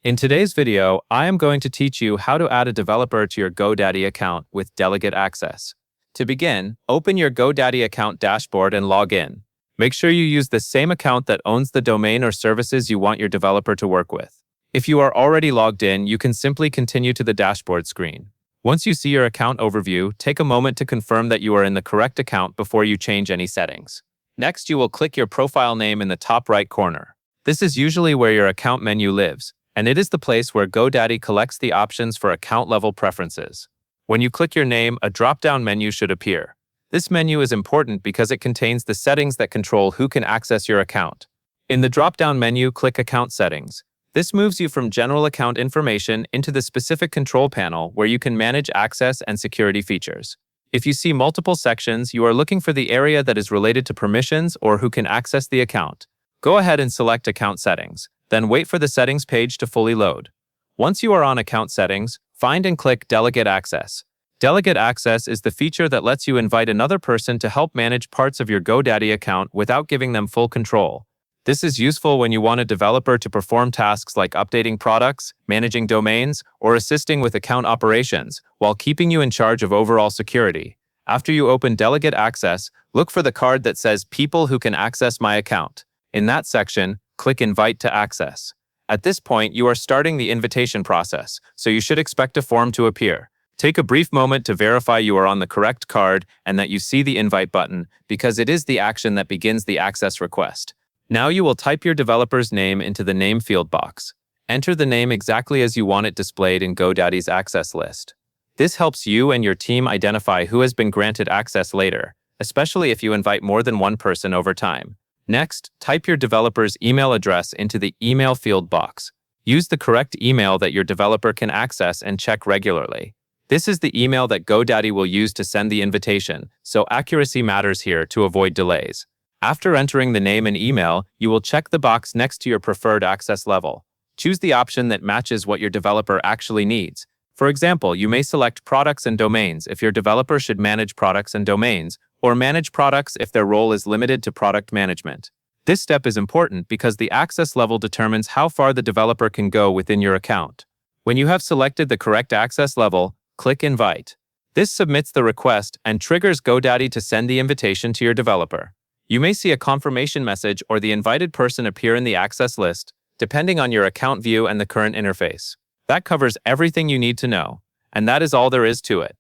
In today's video, I am going to teach you how to add a developer to your Godaddy account with Delegate access. To begin, open your Godaddy account dashboard and log in. Make sure you use the same account that owns the domain or services you want your developer to work with. If you are already logged in, you can simply continue to the dashboard screen. Once you see your account overview, take a moment to confirm that you are in the correct account before you change any settings. Next, you will click your profile name in the top right corner. This is usually where your account menu lives, and it is the place where Godaddy collects the options for account-level preferences. When you click your name, a drop-down menu should appear. This menu is important because it contains the settings that control who can access your account. In the drop-down menu, click Account Settings. This moves you from general account information into the specific control panel where you can manage access and security features. If you see multiple sections, you are looking for the area that is related to permissions or who can access the account. Go ahead and select Account Settings. Then wait for the settings page to fully load. Once you are on account settings, find and click Delegate Access. Delegate Access is the feature that lets you invite another person to help manage parts of your Godaddy account without giving them full control. This is useful when you want a developer to perform tasks like updating products, managing domains, or assisting with account operations, while keeping you in charge of overall security. After you open Delegate Access, look for the card that says People Who Can Access My Account. In that section, click Invite to Access. At this point, you are starting the invitation process, so you should expect a form to appear. Take a brief moment to verify you are on the correct card and that you see the Invite button, because it is the action that begins the access request. Now you will type your developer's name into the name field box. Enter the name exactly as you want it displayed in Godaddy's access list. This helps you and your team identify who has been granted access later, especially if you invite more than one person over time. Next, type your developer's email address into the email field box. Use the correct email that your developer can access and check regularly. This is the email that Godaddy will use to send the invitation, so accuracy matters here to avoid delays. After entering the name and email, you will check the box next to your preferred access level. Choose the option that matches what your developer actually needs. For example, you may select Products and Domains if your developer should manage products and domains, or manage products if their role is limited to product management. This step is important because the access level determines how far the developer can go within your account. When you have selected the correct access level, click Invite. This submits the request and triggers Godaddy to send the invitation to your developer. You may see a confirmation message or the invited person appear in the access list, depending on your account view and the current interface. That covers everything you need to know, and that is all there is to it.